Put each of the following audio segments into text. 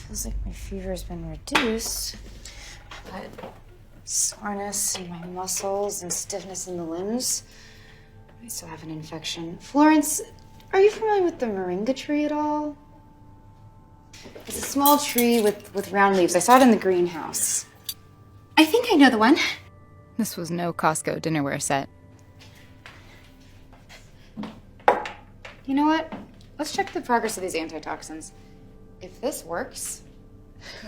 Feels like my fever's been reduced, but soreness in my muscles and stiffness in the limbs. I still have an infection. Florence, are you familiar with the Moringa tree at all? It's a small tree with round leaves. I saw it in the greenhouse. I think I know the one. This was no Costco dinnerware set. You know what? Let's check the progress of these antitoxins. If this works,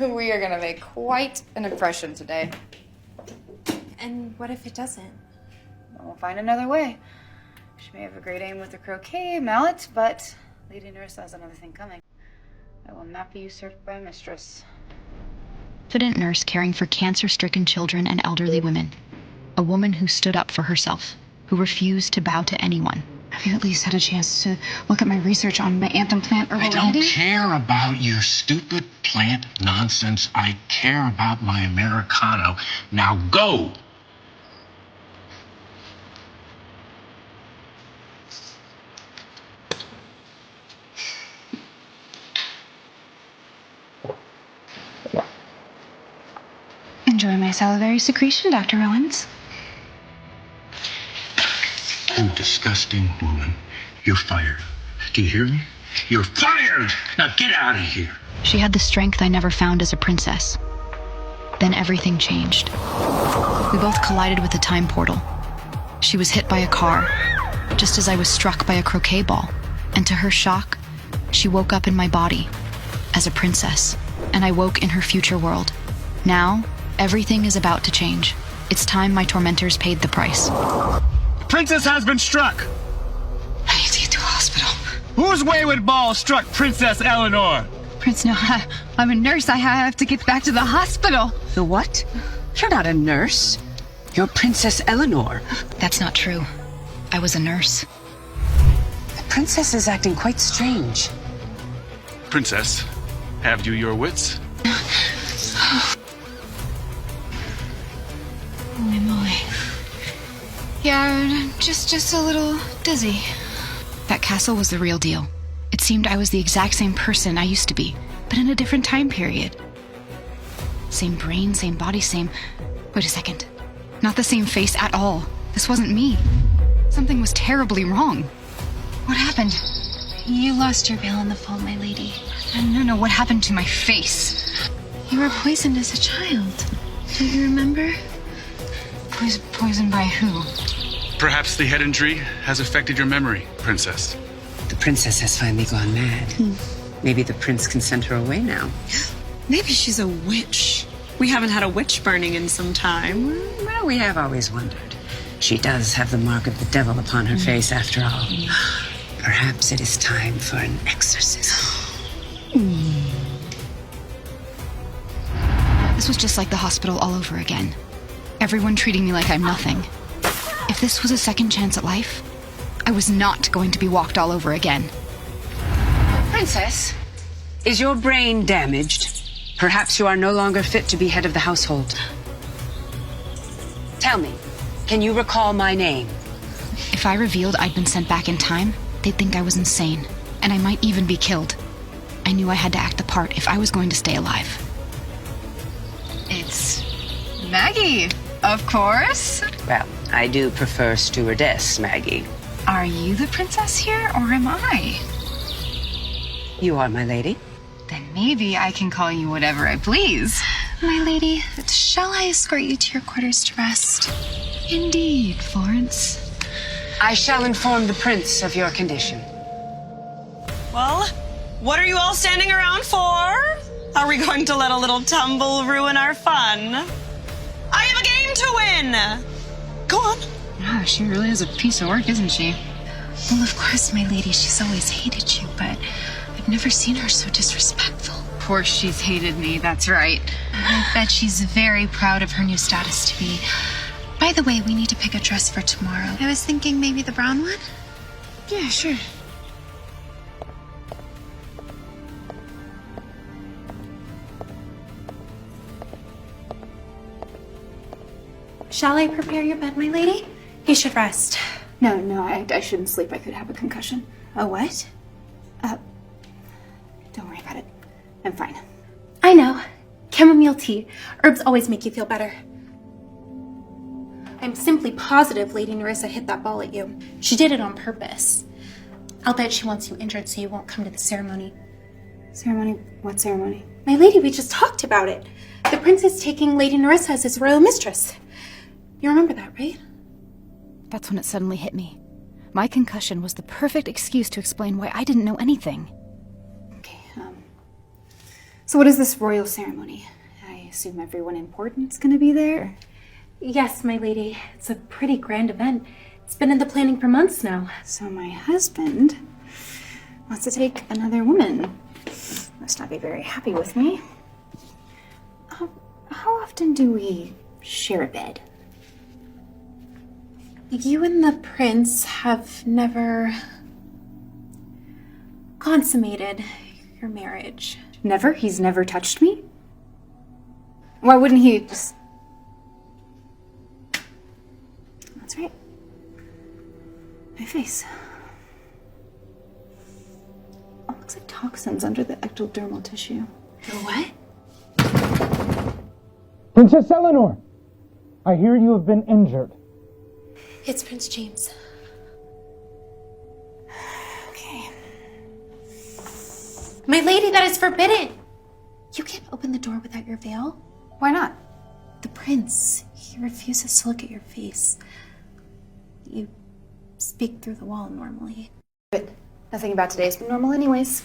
we are gonna make quite an impression today. And what if it doesn't? We'll find another way. She may have a great aim with the croquet mallet, but Lady Nurse has another thing coming. I will not be usurped by a mistress. Confident nurse caring for cancer-stricken children and elderly women. A woman who stood up for herself, who refused to bow to anyone. Have you at least had a chance to look at my research on my anthem plant herbal I don't care about your stupid plant nonsense. I care about my Americano. Now go! Enjoy my salivary secretion, Dr. Owens. You disgusting woman. You're fired. Do you hear me? You're fired! Now get out of here. She had the strength I never found as a princess. Then everything changed. We both collided with a time portal. She was hit by a car, just as I was struck by a croquet ball. And to her shock, she woke up in my body as a princess, and I woke in her future world. Now, everything is about to change. It's time my tormentors paid the price. Princess has been struck! I need to get to a hospital. Whose wayward ball struck Princess Eleanor? Prince, no, I'm a nurse. I have to get back to the hospital. The what? You're not a nurse. You're Princess Eleanor. That's not true. I was a nurse. The princess is acting quite strange. Princess, have you your wits? Holy moly. Yeah, just a little dizzy. That castle was the real deal. It seemed I was the exact same person I used to be, but in a different time period. Same brain, same body, same... Wait a second. Not the same face at all. This wasn't me. Something was terribly wrong. What happened? You lost your veil in the fall, my lady. No, what happened to my face? You were poisoned as a child. Do you remember? Poisoned by who? Perhaps the head injury has affected your memory, Princess. The princess has finally gone mad. Maybe the prince can send her away now. Maybe she's a witch. We haven't had a witch burning in some time. Well, we have always wondered. She does have the mark of the devil upon her face, after all. Perhaps it is time for an exorcism. This was just like the hospital all over again. Everyone treating me like I'm nothing. If this was a second chance at life, I was not going to be walked all over again. Princess, is your brain damaged? Perhaps you are no longer fit to be head of the household. Tell me, can you recall my name? If I revealed I'd been sent back in time, they'd think I was insane, and I might even be killed. I knew I had to act the part if I was going to stay alive. It's Maggie, of course. Well, I do prefer stewardess, Maggie. Are you the princess here, or am I? You are, my lady. Then maybe I can call you whatever I please. My lady, shall I escort you to your quarters to rest? Indeed, Florence. I shall inform the prince of your condition. Well, what are you all standing around for? Are we going to let a little tumble ruin our fun? I have a game to win! Go on. Yeah, she really is a piece of work, isn't she? Well, of course, my lady, she's always hated you, but I've never seen her so disrespectful. Of course she's hated me, that's right. I bet she's very proud of her new status to be. By the way, we need to pick a dress for tomorrow. I was thinking maybe the brown one? Yeah, sure. Shall I prepare your bed, my lady? You should rest. No, I shouldn't sleep. I could have a concussion. A what? Don't worry about it. I'm fine. I know. Chamomile tea. Herbs always make you feel better. I'm simply positive Lady Nerissa hit that ball at you. She did it on purpose. I'll bet she wants you injured so you won't come to the ceremony. Ceremony? What ceremony? My lady, we just talked about it. The prince is taking Lady Nerissa as his royal mistress. You remember that, right? That's when it suddenly hit me. My concussion was the perfect excuse to explain why I didn't know anything. Okay, so what is this royal ceremony? I assume everyone important's gonna be there? Yes, my lady. It's a pretty grand event. It's been in the planning for months now. So my husband wants to take another woman. Must not be very happy with me. How often do we share a bed? You and the prince have never consummated your marriage. Never? He's never touched me? Why wouldn't he just... That's right. My face. Oh, looks like toxins under the ectodermal tissue. The what? Princess Eleanor, I hear you have been injured. It's Prince James. Okay. My lady, that is forbidden! You can't open the door without your veil. Why not? The prince, he refuses to look at your face. You speak through the wall normally. But nothing about today's been normal anyways.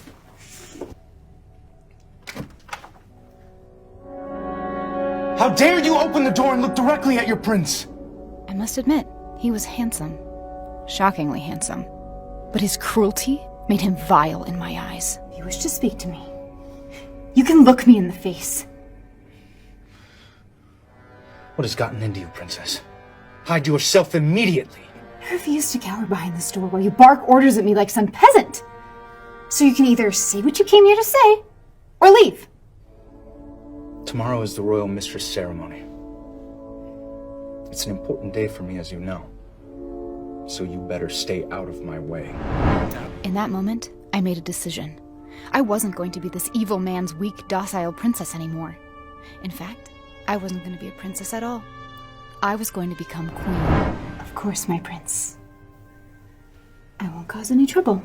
How dare you open the door and look directly at your prince? I must admit, he was handsome. Shockingly handsome. But his cruelty made him vile in my eyes. If you wish to speak to me, you can look me in the face. What has gotten into you, princess? Hide yourself immediately. I refuse to cower behind this door while you bark orders at me like some peasant. So you can either say what you came here to say, or leave. Tomorrow is the royal mistress ceremony. It's an important day for me, as you know. So you better stay out of my way. In that moment, I made a decision. I wasn't going to be this evil man's weak, docile princess anymore. In fact, I wasn't going to be a princess at all. I was going to become queen. Of course, my prince. I won't cause any trouble.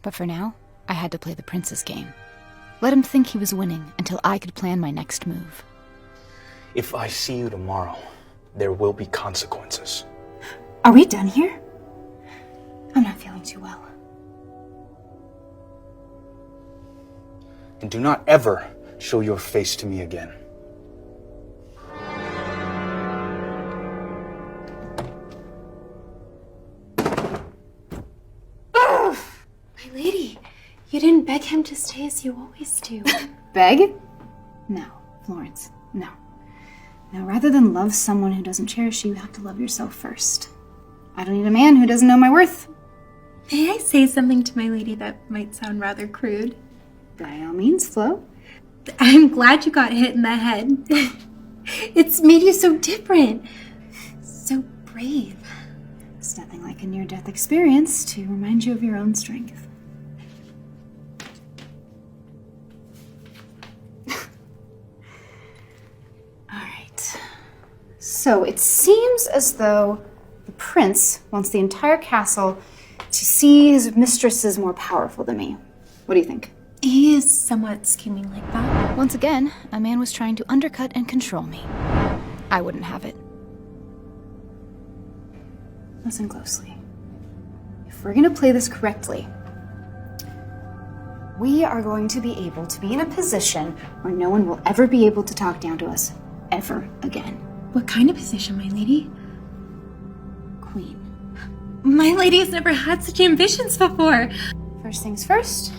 But for now, I had to play the prince's game. Let him think he was winning until I could plan my next move. If I see you tomorrow, there will be consequences. Are we done here? I'm not feeling too well. And do not ever show your face to me again. My lady, you didn't beg him to stay as you always do. Beg? No, Florence, no. Now, rather than love someone who doesn't cherish you, you have to love yourself first. I don't need a man who doesn't know my worth. May I say something to my lady that might sound rather crude? By all means, Flo. I'm glad you got hit in the head. It's made you so different. So brave. It's nothing like a near-death experience to remind you of your own strength. All right. So it seems as though the prince wants the entire castle to see his mistresses more powerful than me. What do you think? He is somewhat scheming like that. Once again, a man was trying to undercut and control me. I wouldn't have it. Listen closely. If we're gonna play this correctly, we are going to be able to be in a position where no one will ever be able to talk down to us ever again. What kind of position, my lady? Queen. My lady has never had such ambitions before. First things first,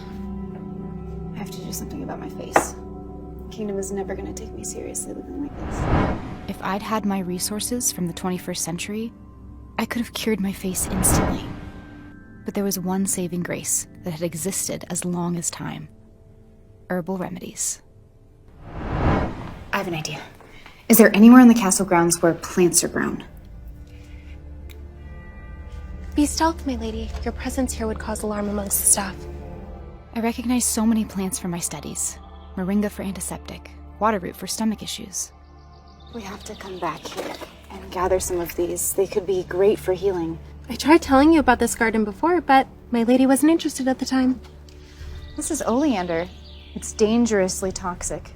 I have to do something about my face. The kingdom is never gonna take me seriously looking like this. If I'd had my resources from the 21st century, I could have cured my face instantly. But there was one saving grace that had existed as long as time. Herbal remedies. I have an idea. Is there anywhere in the castle grounds where plants are grown? Be stealth, my lady. Your presence here would cause alarm amongst the staff. I recognize so many plants from my studies. Moringa for antiseptic, water root for stomach issues. We have to come back here and gather some of these. They could be great for healing. I tried telling you about this garden before, but my lady wasn't interested at the time. This is oleander. It's dangerously toxic.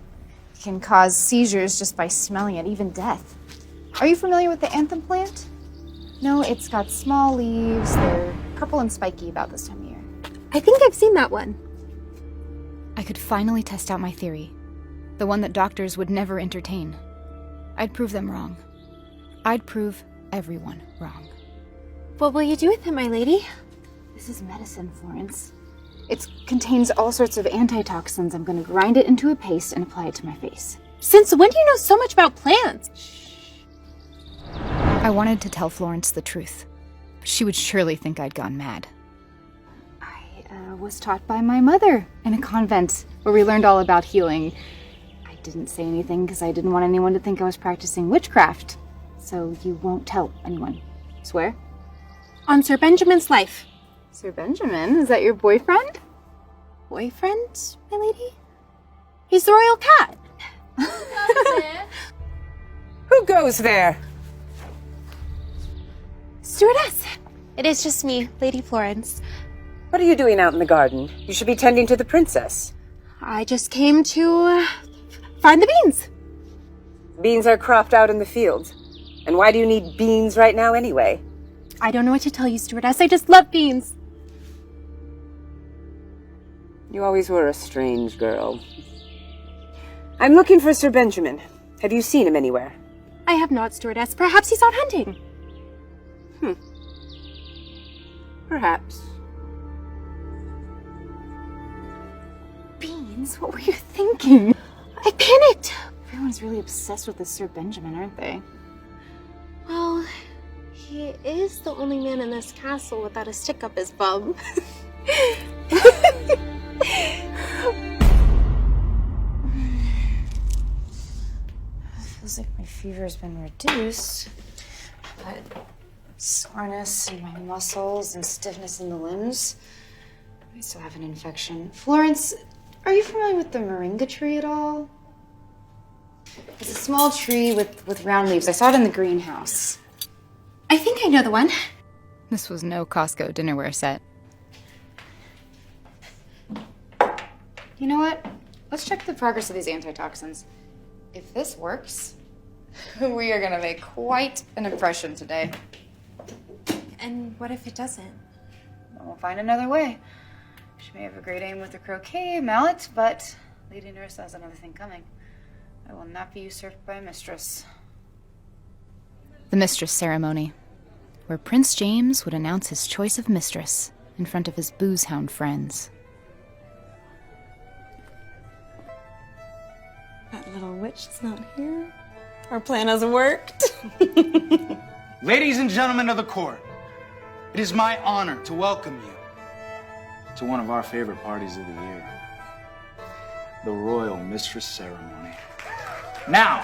It can cause seizures just by smelling it, even death. Are you familiar with the anthem plant? No, it's got small leaves. They're purple and spiky about this time of year. I think I've seen that one. I could finally test out my theory. The one that doctors would never entertain. I'd prove them wrong. I'd prove everyone wrong. What will you do with it, my lady? This is medicine, Florence. It contains all sorts of antitoxins. I'm going to grind it into a paste and apply it to my face. Since when do you know so much about plants? I wanted to tell Florence the truth. She would surely think I'd gone mad. I was taught by my mother in a convent where we learned all about healing. I didn't say anything because I didn't want anyone to think I was practicing witchcraft. So you won't tell anyone. Swear? On Sir Benjamin's life. Sir Benjamin? Is that your boyfriend? Boyfriend, my lady? He's the royal cat. Who goes there? Stewardess. It is just me, Lady Florence. What are you doing out in the garden? You should be tending to the princess. I just came to find the beans. Beans are cropped out in the fields. And why do you need beans right now anyway? I don't know what to tell you, Stewardess. I just love beans. You always were a strange girl. I'm looking for Sir Benjamin. Have you seen him anywhere? I have not, Stewardess. Perhaps he's out hunting. Perhaps. Beans? What were you thinking? I panicked. Everyone's really obsessed with this Sir Benjamin, aren't they? Well, he is the only man in this castle without a stick up his bum. Feels like my fever's been reduced, but soreness in my muscles and stiffness in the limbs. I still have an infection. Florence, are you familiar with the Moringa tree at all? It's a small tree with round leaves. I saw it in the greenhouse. I think I know the one. This was no Costco dinnerware set. You know what? Let's check the progress of these antitoxins. If this works, we are gonna make quite an impression today. And what if it doesn't? We'll find another way. She may have a great aim with the croquet mallet, but Lady Nerissa has another thing coming. I will not be usurped by a mistress. The mistress ceremony, where Prince James would announce his choice of mistress in front of his booze-hound friends. That little witch is not here. Our plan has worked. Ladies and gentlemen of the court, it is my honor to welcome you to one of our favorite parties of the year, the Royal Mistress Ceremony. Now,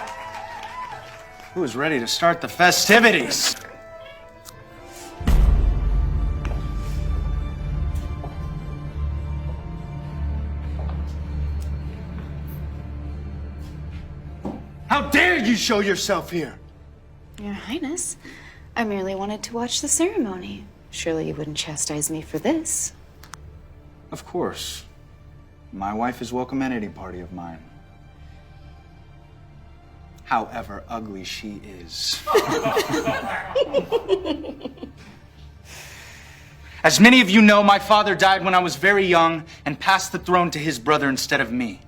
who is ready to start the festivities? How dare you show yourself here? Your Highness, I merely wanted to watch the ceremony. Surely you wouldn't chastise me for this. Of course. My wife is welcome at any party of mine. However ugly she is. As many of you know, my father died when I was very young and passed the throne to his brother instead of me.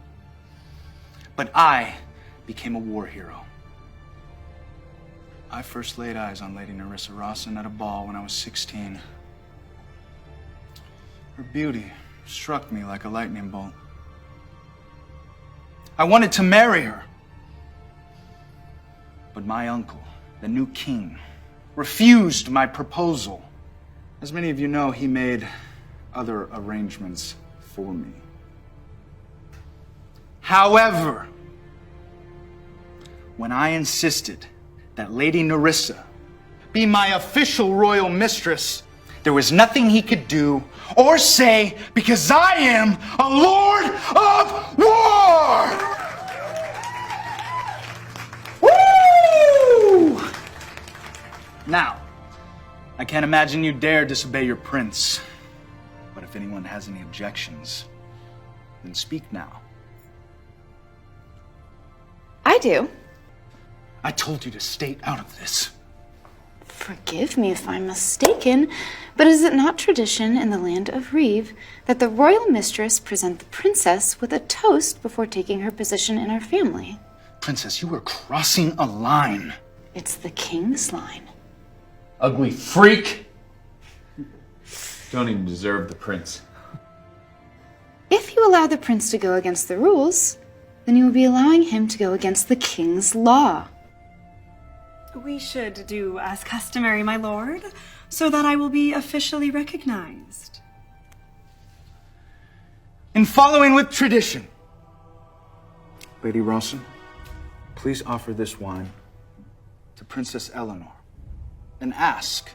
But I became a war hero. I first laid eyes on Lady Nerissa Rawson at a ball when I was 16. Her beauty struck me like a lightning bolt. I wanted to marry her. But my uncle, the new king, refused my proposal. As many of you know, he made other arrangements for me. However, when I insisted that Lady Nerissa be my official royal mistress, there was nothing he could do or say because I am a Lord of War! Woo! Now, I can't imagine you dare disobey your prince. But if anyone has any objections, then speak now. I do. I told you to stay out of this. Forgive me if I'm mistaken, but is it not tradition in the land of Reeve that the royal mistress present the princess with a toast before taking her position in our family? Princess, you are crossing a line. It's the king's line. Ugly freak! Don't even deserve the prince. If you allow the prince to go against the rules, then you will be allowing him to go against the king's law. We should do as customary, my lord, so that I will be officially recognized. In following with tradition. Lady Rawson, please offer this wine to Princess Eleanor and ask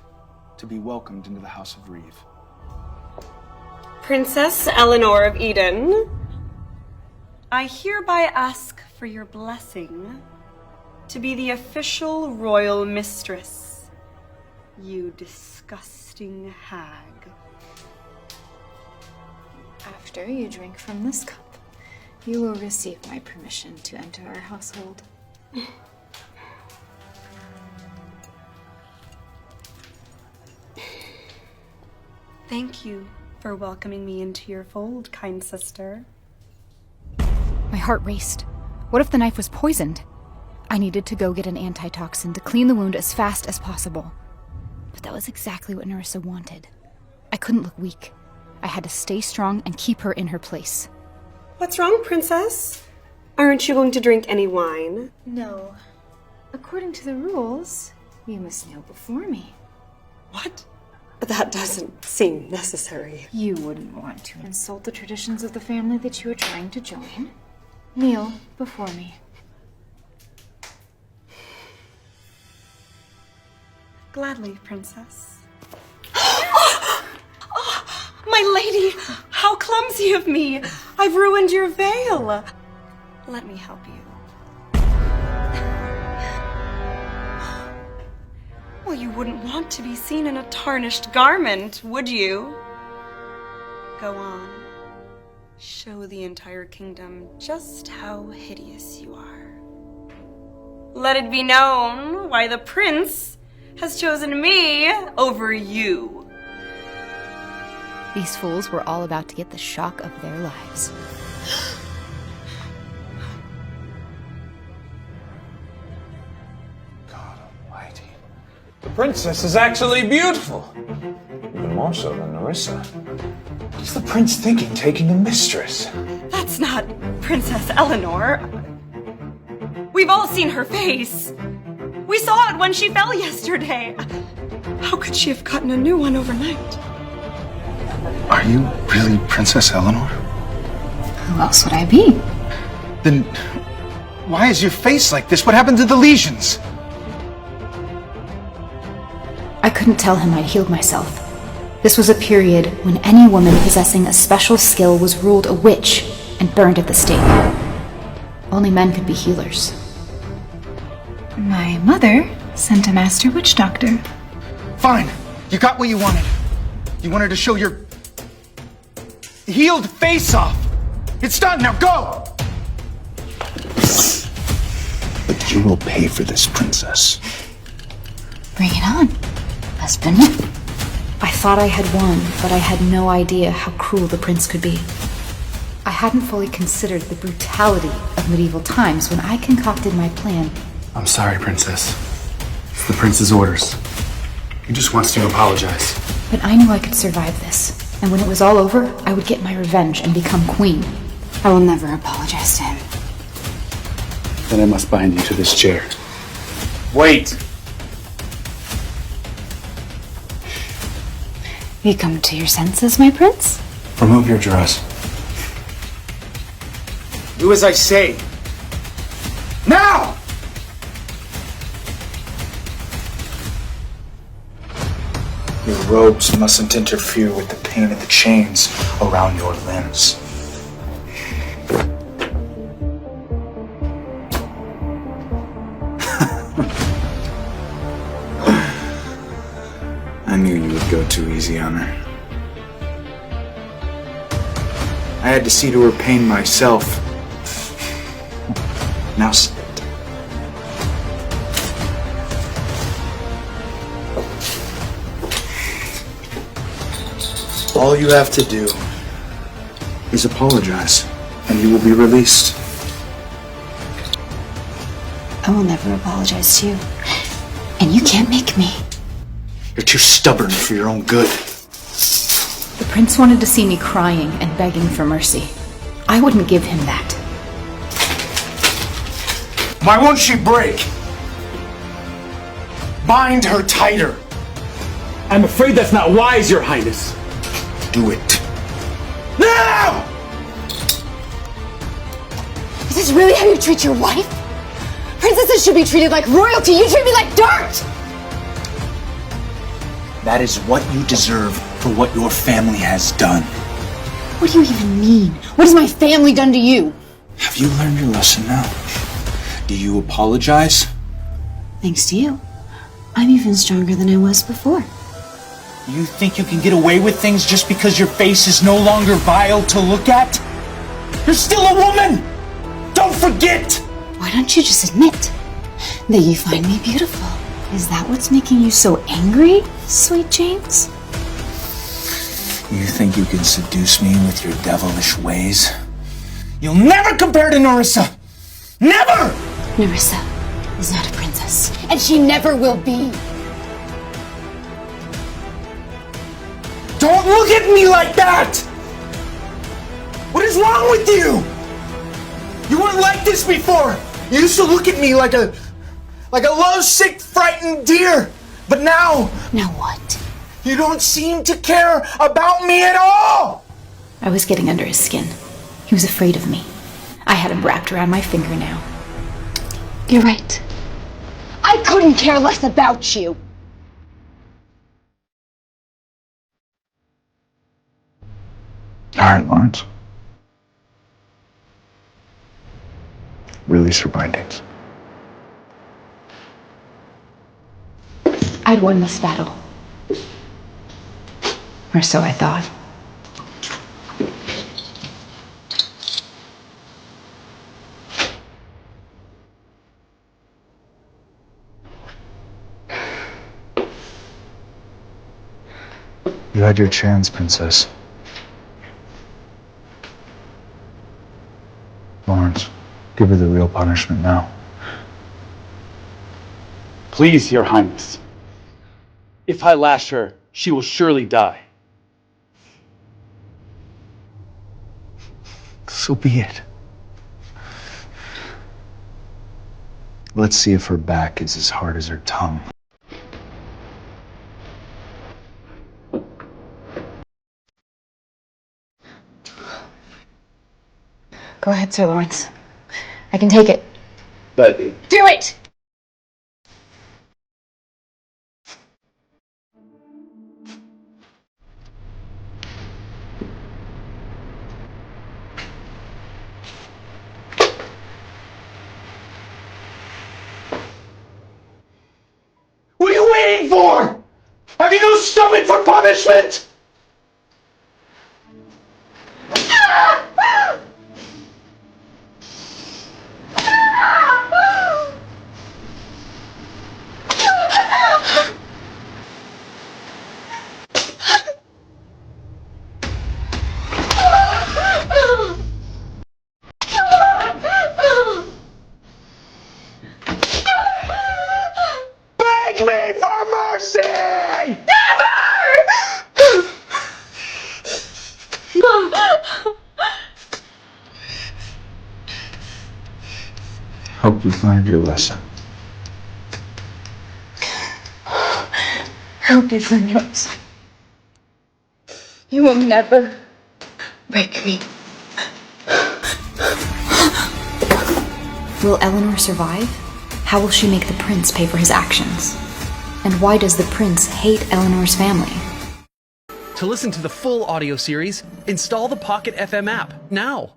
to be welcomed into the House of Reeve. Princess Eleanor of Eden, I hereby ask for your blessing to be the official royal mistress, you disgusting hag. After you drink from this cup, you will receive my permission to enter our household. Thank you for welcoming me into your fold, kind sister. My heart raced. What if the knife was poisoned? I needed to go get an antitoxin to clean the wound as fast as possible. But that was exactly what Nerissa wanted. I couldn't look weak. I had to stay strong and keep her in her place. What's wrong, princess? Aren't you going to drink any wine? No. According to the rules, you must kneel before me. What? That doesn't seem necessary. You wouldn't want to insult the traditions of the family that you are trying to join. Kneel before me. Gladly, princess. Oh, my lady! How clumsy of me! I've ruined your veil! Let me help you. Well, you wouldn't want to be seen in a tarnished garment, would you? Go on. Show the entire kingdom just how hideous you are. Let it be known why the prince has chosen me over you. These fools were all about to get the shock of their lives. God almighty. The princess is actually beautiful. Even more so than Nerissa. What's the prince thinking, taking a mistress? That's not Princess Eleanor. We've all seen her face. We saw it when she fell yesterday. How could she have gotten a new one overnight? Are you really Princess Eleanor? Who else would I be? Then why is your face like this? What happened to the lesions? I couldn't tell him I'd healed myself. This was a period when any woman possessing a special skill was ruled a witch and burned at the stake. Only men could be healers. My mother sent a master witch doctor. Fine. You got what you wanted. You wanted to show your healed face off. It's done. Now go! But you will pay for this, princess. Bring it on, husband. I thought I had won, but I had no idea how cruel the prince could be. I hadn't fully considered the brutality of medieval times when I concocted my plan. I'm sorry, princess. It's the prince's orders. He just wants to apologize. But I knew I could survive this, and when it was all over, I would get my revenge and become queen. I will never apologize to him. Then I must bind you to this chair. Wait! You come to your senses, my prince? Remove your dress. Do as I say. Now! Your robes mustn't interfere with the pain of the chains around your limbs. I knew you would go too easy on her. I had to see to her pain myself. Now sit. All you have to do is apologize, and you will be released. I will never apologize to you. And you can't make me. You're too stubborn for your own good. The prince wanted to see me crying and begging for mercy. I wouldn't give him that. Why won't she break? Bind her tighter. I'm afraid that's not wise, Your Highness. Do it. Now! Is this really how you treat your wife? Princesses should be treated like royalty. You treat me like dirt! That is what you deserve for what your family has done. What do you even mean? What has my family done to you? Have you learned your lesson now? Do you apologize? Thanks to you, I'm even stronger than I was before. You think you can get away with things just because your face is no longer vile to look at? You're still a woman! Don't forget! Why don't you just admit that you find me beautiful? Is that what's making you so angry, sweet James? You think you can seduce me with your devilish ways? You'll never compare to Nerissa! Never! Nerissa is not a princess, and she never will be. Don't look at me like that! What is wrong with you? You weren't like this before. You used to look at me like a lovesick, frightened deer. But now... Now what? You don't seem to care about me at all! I was getting under his skin. He was afraid of me. I had him wrapped around my finger now. You're right. I couldn't care less about you. All right, Lawrence. Release her bindings. I'd won this battle. Or so I thought. You had your chance, Princess. Florence, give her the real punishment now. Please, Your Highness. If I lash her, she will surely die. So be it. Let's see if her back is as hard as her tongue. Go ahead, Sir Lawrence. I can take it. But Do it! What are you waiting for? Have you no stomach for punishment? Beg me for mercy! Hope you've learned your lesson. Hope you've learned yours. You will never break me. Will Eleanor survive? How will she make the prince pay for his actions? And why does the prince hate Eleanor's family? To listen to the full audio series, install the Pocket FM app now.